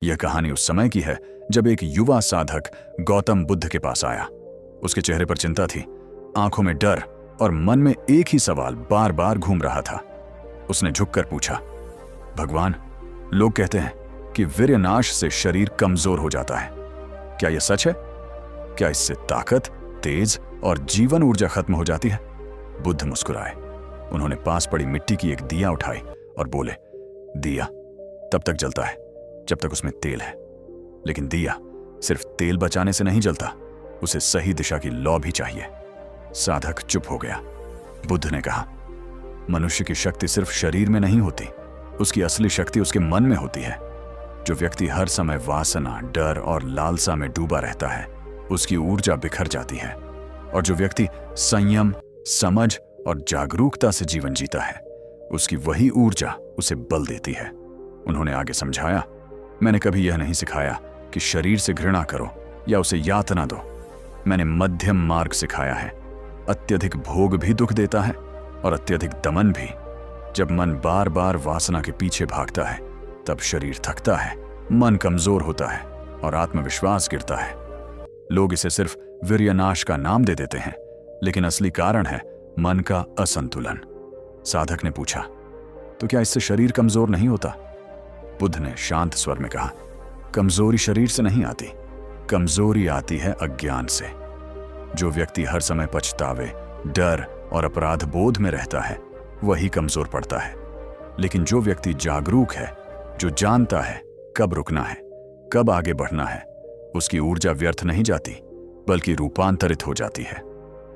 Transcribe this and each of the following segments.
यह कहानी उस समय की है जब एक युवा साधक गौतम बुद्ध के पास आया। उसके चेहरे पर चिंता थी, आंखों में डर और मन में एक ही सवाल बार बार घूम रहा था। उसने झुककर पूछा, भगवान, लोग कहते हैं कि वीर्यनाश से शरीर कमजोर हो जाता है, क्या यह सच है? क्या इससे ताकत, तेज और जीवन ऊर्जा खत्म हो जाती है? बुद्ध मुस्कुराए। उन्होंने पास पड़ी मिट्टी की एक दिया उठाई और बोले, दिया तब तक जलता है जब तक उसमें तेल है, लेकिन दिया सिर्फ तेल बचाने से नहीं जलता, उसे सही दिशा की लौ भी चाहिए। साधक चुप हो गया। बुद्ध ने कहा, मनुष्य की शक्ति सिर्फ शरीर में नहीं होती, उसकी असली शक्ति उसके मन में होती है। जो व्यक्ति हर समय वासना, डर और लालसा में डूबा रहता है, उसकी ऊर्जा बिखर जाती है। और जो व्यक्ति संयम, समझ और जागरूकता से जीवन जीता है, उसकी वही ऊर्जा उसे बल देती है। उन्होंने आगे समझाया, मैंने कभी यह नहीं सिखाया कि शरीर से घृणा करो या उसे यातना दो। मैंने मध्यम मार्ग सिखाया है। अत्यधिक भोग भी दुख देता है और अत्यधिक दमन भी। जब मन बार बार वासना के पीछे भागता है, तब शरीर थकता है, मन कमजोर होता है और आत्मविश्वास गिरता है। लोग इसे सिर्फ वीर्यनाश का नाम दे देते हैं, लेकिन असली कारण है मन का असंतुलन। साधक ने पूछा, तो क्या इससे शरीर कमजोर नहीं होता? बुद्ध ने शांत स्वर में कहा, कमजोरी शरीर से नहीं आती, कमजोरी आती है अज्ञान से। जो व्यक्ति हर समय पछतावे, डर और अपराध बोध में रहता है, वही कमजोर पड़ता है। लेकिन जो व्यक्ति जागरूक है, जो जानता है कब रुकना है, कब आगे बढ़ना है, उसकी ऊर्जा व्यर्थ नहीं जाती, बल्कि रूपांतरित हो जाती है।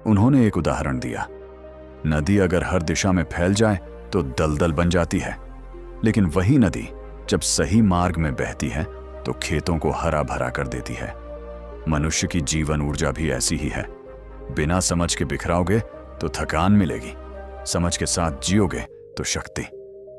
उन्होंने एक उदाहरण दिया, नदी अगर हर दिशा में फैल जाए तो दलदल बन जाती है, लेकिन वही नदी जब सही मार्ग में बहती है तो खेतों को हरा भरा कर देती है। मनुष्य की जीवन ऊर्जा भी ऐसी ही है। बिना समझ के बिखराओगे तो थकान मिलेगी, समझ के साथ जियोगे तो शक्ति।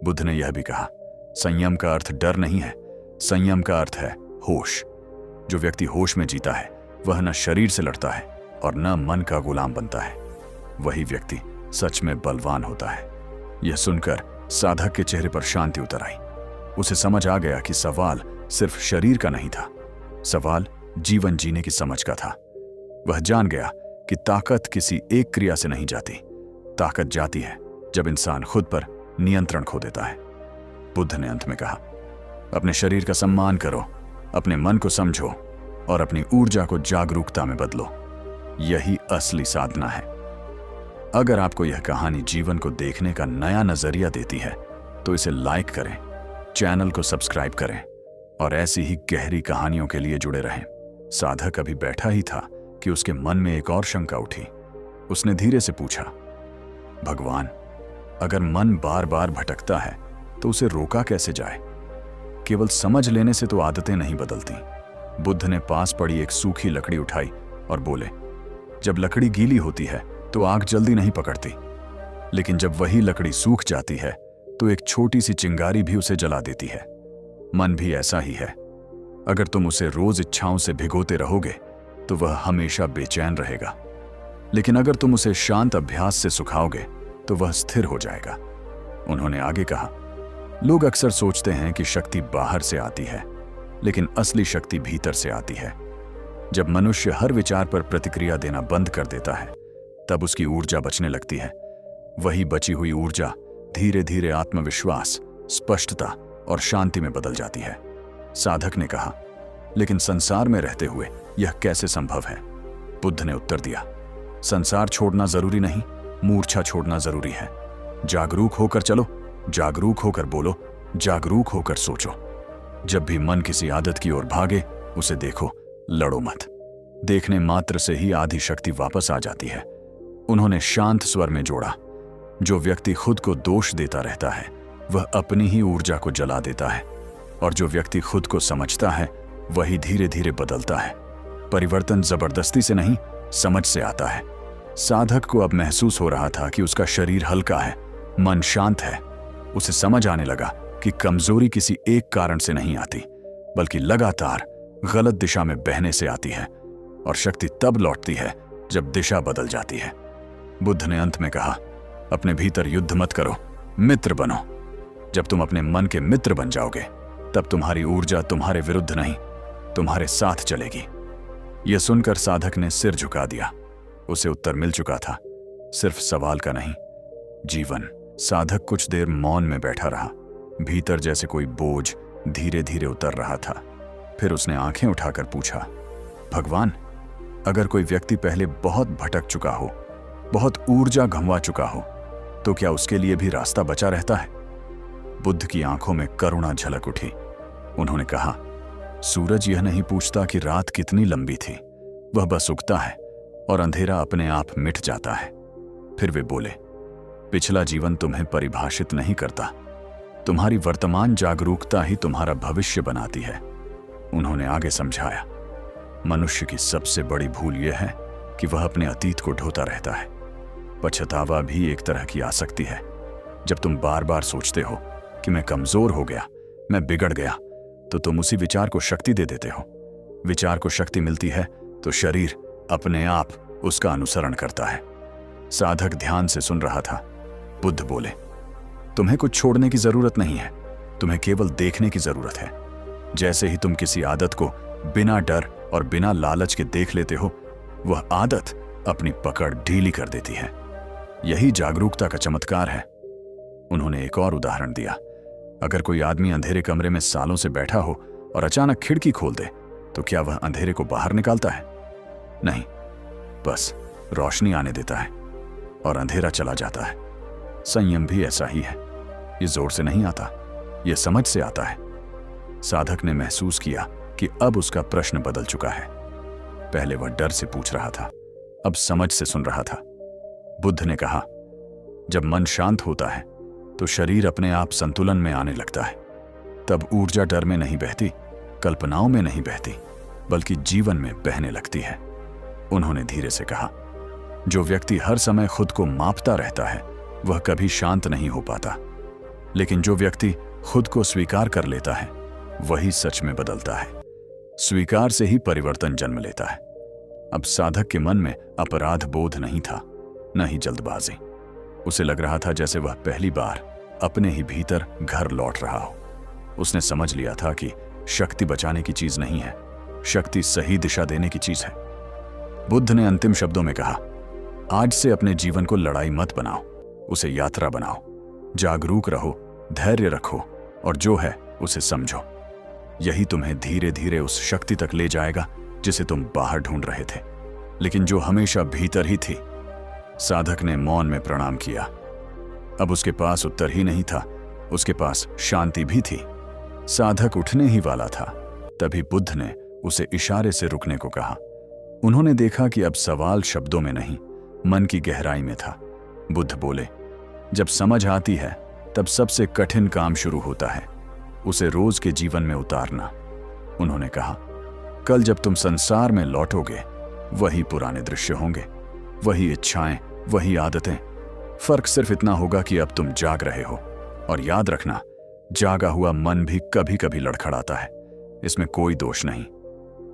बुद्ध ने यह भी कहा, संयम का अर्थ डर नहीं है, संयम का अर्थ है होश। जो व्यक्ति होश में जीता है, वह न शरीर से लड़ता है और न मन का गुलाम बनता है। वही व्यक्ति सच में बलवान होता है। यह सुनकर साधक के चेहरे पर शांति उतर आई। उसे समझ आ गया कि सवाल सिर्फ शरीर का नहीं था, सवाल जीवन जीने की समझ का था। वह जान गया कि ताकत किसी एक क्रिया से नहीं जाती, ताकत जाती है जब इंसान खुद पर नियंत्रण खो देता है। बुद्ध ने अंत में कहा, अपने शरीर का सम्मान करो, अपने मन को समझो और अपनी ऊर्जा को जागरूकता में बदलो। यही असली साधना है। अगर आपको यह कहानी जीवन को देखने का नया नजरिया देती है तो इसे लाइक करें, चैनल को सब्सक्राइब करें और ऐसी ही गहरी कहानियों के लिए जुड़े रहें। साधक अभी बैठा ही था कि उसके मन में एक और शंका उठी। उसने धीरे से पूछा, भगवान, अगर मन बार बार भटकता है तो उसे रोका कैसे जाए? केवल समझ लेने से तो आदतें नहीं बदलती। बुद्ध ने पास पड़ी एक सूखी लकड़ी उठाई और बोले, जब लकड़ी गीली होती है तो आग जल्दी नहीं पकड़ती, लेकिन जब वही लकड़ी सूख जाती है तो एक छोटी सी चिंगारी भी उसे जला देती है। मन भी ऐसा ही है। अगर तुम उसे रोज इच्छाओं से भिगोते रहोगे तो वह हमेशा बेचैन रहेगा, लेकिन अगर तुम उसे शांत अभ्यास से सुखाओगे तो वह स्थिर हो जाएगा। उन्होंने आगे कहा, लोग अक्सर सोचते हैं कि शक्ति बाहर से आती है, लेकिन असली शक्ति भीतर से आती है। जब मनुष्य हर विचार पर प्रतिक्रिया देना बंद कर देता है, तब उसकी ऊर्जा बचने लगती है। वही बची हुई ऊर्जा धीरे धीरे आत्मविश्वास, स्पष्टता और शांति में बदल जाती है। साधक ने कहा, लेकिन संसार में रहते हुए यह कैसे संभव है? बुद्ध ने उत्तर दिया, संसार छोड़ना जरूरी नहीं, मूर्छा छोड़ना जरूरी है। जागरूक होकर चलो, जागरूक होकर बोलो, जागरूक होकर सोचो। जब भी मन किसी आदत की ओर भागे, उसे देखो, लड़ो मत। देखने मात्र से ही आधी शक्ति वापस आ जाती है। उन्होंने शांत स्वर में जोड़ा, जो व्यक्ति खुद को दोष देता रहता है, वह अपनी ही ऊर्जा को जला देता है, और जो व्यक्ति खुद को समझता है, वही धीरे धीरे बदलता है। परिवर्तन जबरदस्ती से नहीं, समझ से आता है। साधक को अब महसूस हो रहा था कि उसका शरीर हल्का है, मन शांत है। उसे समझ आने लगा कि कमजोरी किसी एक कारण से नहीं आती, बल्कि लगातार गलत दिशा में बहने से आती है, और शक्ति तब लौटती है जब दिशा बदल जाती है। बुद्ध ने अंत में कहा, अपने भीतर युद्ध मत करो, मित्र बनो। जब तुम अपने मन के मित्र बन जाओगे, तब तुम्हारी ऊर्जा तुम्हारे विरुद्ध नहीं, तुम्हारे साथ चलेगी। यह सुनकर साधक ने सिर झुका दिया। उसे उत्तर मिल चुका था, सिर्फ सवाल का नहीं, जीवन। साधक कुछ देर मौन में बैठा रहा। भीतर जैसे कोई बोझ धीरे धीरे उतर रहा था। फिर उसने आंखें उठाकर पूछा, भगवान, अगर कोई व्यक्ति पहले बहुत भटक चुका हो, बहुत ऊर्जा गंवा चुका हो, तो क्या उसके लिए भी रास्ता बचा रहता है? बुद्ध की आंखों में करुणा झलक उठी। उन्होंने कहा, सूरज यह नहीं पूछता कि रात कितनी लंबी थी, वह बस उगता है और अंधेरा अपने आप मिट जाता है। फिर वे बोले, पिछला जीवन तुम्हें परिभाषित नहीं करता, तुम्हारी वर्तमान जागरूकता ही तुम्हारा भविष्य बनाती है। उन्होंने आगे समझाया, मनुष्य की सबसे बड़ी भूल यह है कि वह अपने अतीत को ढोता रहता है। पछतावा भी एक तरह की आसक्ति है। जब तुम बार बार सोचते हो कि मैं कमजोर हो गया, मैं बिगड़ गया, तो तुम उसी विचार को शक्ति दे देते हो। विचार को शक्ति मिलती है तो शरीर अपने आप उसका अनुसरण करता है। साधक ध्यान से सुन रहा था। बुद्ध बोले, तुम्हें कुछ छोड़ने की जरूरत नहीं है, तुम्हें केवल देखने की जरूरत है। जैसे ही तुम किसी आदत को बिना डर और बिना लालच के देख लेते हो, वह आदत अपनी पकड़ ढीली कर देती है। यही जागरूकता का चमत्कार है। उन्होंने एक और उदाहरण दिया। अगर कोई आदमी अंधेरे कमरे में सालों से बैठा हो और अचानक खिड़की खोल दे, तो क्या वह अंधेरे को बाहर निकालता है? नहीं, बस रोशनी आने देता है और अंधेरा चला जाता है। संयम भी ऐसा ही है। ये जोर से नहीं आता, ये समझ से आता है। साधक ने महसूस किया कि अब उसका प्रश्न बदल चुका है। पहले वह डर से पूछ रहा था, अब समझ से सुन रहा था। बुद्ध ने कहा, जब मन शांत होता है तो शरीर अपने आप संतुलन में आने लगता है। तब ऊर्जा डर में नहीं बहती, कल्पनाओं में नहीं बहती, बल्कि जीवन में बहने लगती है। उन्होंने धीरे से कहा, जो व्यक्ति हर समय खुद को मापता रहता है, वह कभी शांत नहीं हो पाता। लेकिन जो व्यक्ति खुद को स्वीकार कर लेता है, वही सच में बदलता है। स्वीकार से ही परिवर्तन जन्म लेता है। अब साधक के मन में अपराध बोध नहीं था, न ही जल्दबाजी। उसे लग रहा था जैसे वह पहली बार अपने ही भीतर घर लौट रहा हो। उसने समझ लिया था कि शक्ति बचाने की चीज नहीं है, शक्ति सही दिशा देने की चीज है। बुद्ध ने अंतिम शब्दों में कहा, आज से अपने जीवन को लड़ाई मत बनाओ, उसे यात्रा बनाओ। जागरूक रहो, धैर्य रखो और जो है उसे समझो। यही तुम्हें धीरे धीरे उस शक्ति तक ले जाएगा जिसे तुम बाहर ढूंढ रहे थे, लेकिन जो हमेशा भीतर ही थी। साधक ने मौन में प्रणाम किया। अब उसके पास उत्तर ही नहीं था, उसके पास शांति भी थी। साधक उठने ही वाला था, तभी बुद्ध ने उसे इशारे से रुकने को कहा। उन्होंने देखा कि अब सवाल शब्दों में नहीं, मन की गहराई में था। बुद्ध बोले, जब समझ आती है तब सबसे कठिन काम शुरू होता है, उसे रोज के जीवन में उतारना। उन्होंने कहा, कल जब तुम संसार में लौटोगे, वही पुराने दृश्य होंगे, वही इच्छाएं, वही आदतें। फर्क सिर्फ इतना होगा कि अब तुम जाग रहे हो। और याद रखना, जागा हुआ मन भी कभी कभी लड़खड़ाता है, इसमें कोई दोष नहीं।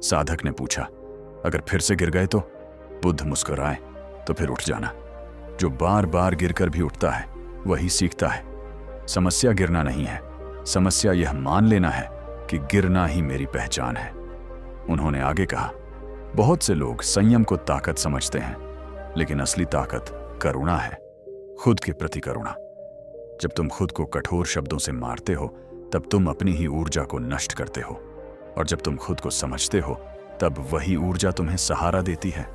साधक ने पूछा, अगर फिर से गिर गए तो? बुद्ध मुस्कुराए, तो फिर उठ जाना। जो बार बार गिरकर भी उठता है, वही सीखता है। समस्या गिरना नहीं है, समस्या यह मान लेना है कि गिरना ही मेरी पहचान है। उन्होंने आगे कहा, बहुत से लोग संयम को ताकत समझते हैं, लेकिन असली ताकत करुणा है, खुद के प्रति करुणा। जब तुम खुद को कठोर शब्दों से मारते हो, तब तुम अपनी ही ऊर्जा को नष्ट करते हो, और जब तुम खुद को समझते हो, तब वही ऊर्जा तुम्हें सहारा देती है।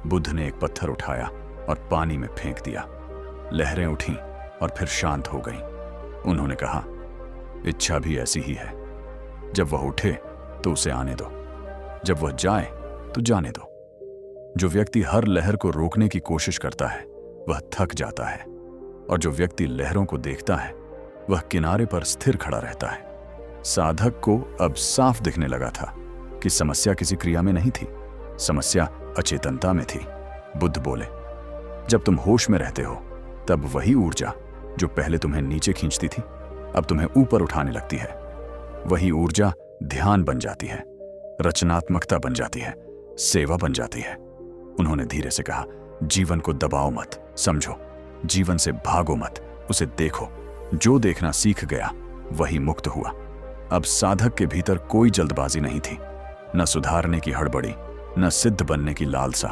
बुद्ध ने एक पत्थर उठाया और पानी में फेंक दिया। लहरें उठीं और फिर शांत हो गईं। उन्होंने कहा, इच्छा भी ऐसी ही है। जब वह उठे तो उसे आने दो, जब वह जाए तो जाने दो। जो व्यक्ति हर लहर को रोकने की कोशिश करता है, वह थक जाता है, और जो व्यक्ति लहरों को देखता है, वह किनारे पर स्थिर खड़ा रहता है। साधक को अब साफ दिखने लगा था कि समस्या किसी क्रिया में नहीं थी, समस्या अचेतनता में थी। बुद्ध बोले, जब तुम होश में रहते हो, तब वही ऊर्जा जो पहले तुम्हें नीचे खींचती थी, अब तुम्हें ऊपर उठाने लगती है। वही ऊर्जा ध्यान बन जाती है, रचनात्मकता बन जाती है, सेवा बन जाती है। उन्होंने धीरे से कहा, जीवन को दबाओ मत, समझो। जीवन से भागो मत, उसे देखो। जो देखना सीख गया, वही मुक्त हुआ। अब साधक के भीतर कोई जल्दबाजी नहीं थी, न सुधारने की हड़बड़ी, न सिद्ध बनने की लालसा।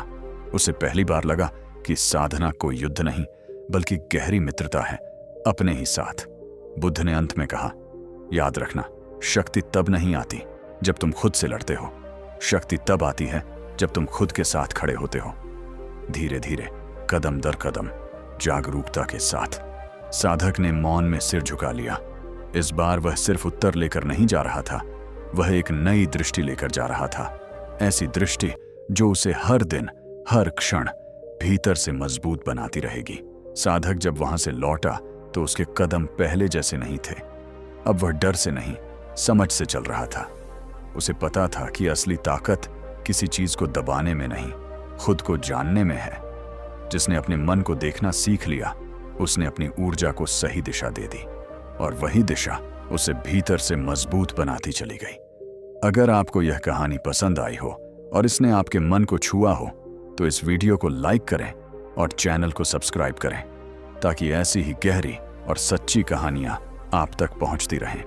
उसे पहली बार लगा कि साधना कोई युद्ध नहीं बल्कि गहरी मित्रता है, अपने ही साथ। बुद्ध ने अंत में कहा, याद रखना, शक्ति तब नहीं आती जब तुम खुद से लड़ते हो, शक्ति तब आती है जब तुम खुद के साथ खड़े होते हो। धीरे धीरे, कदम दर कदम, जागरूकता के साथ। साधक ने मौन में सिर झुका लिया। इस बार वह सिर्फ उत्तर लेकर नहीं जा रहा था, वह एक नई दृष्टि लेकर जा रहा था। ऐसी दृष्टि जो उसे हर दिन, हर क्षण भीतर से मजबूत बनाती रहेगी। साधक जब वहां से लौटा तो उसके कदम पहले जैसे नहीं थे। अब वह डर से नहीं, समझ से चल रहा था। उसे पता था कि असली ताकत किसी चीज को दबाने में नहीं, खुद को जानने में है। जिसने अपने मन को देखना सीख लिया, उसने अपनी ऊर्जा को सही दिशा दे दी, और वही दिशा उसे भीतर से मजबूत बनाती चली गई। अगर आपको यह कहानी पसंद आई हो और इसने आपके मन को छुआ हो, तो इस वीडियो को लाइक करें और चैनल को सब्सक्राइब करें, ताकि ऐसी ही गहरी और सच्ची कहानियां आप तक पहुंचती रहें।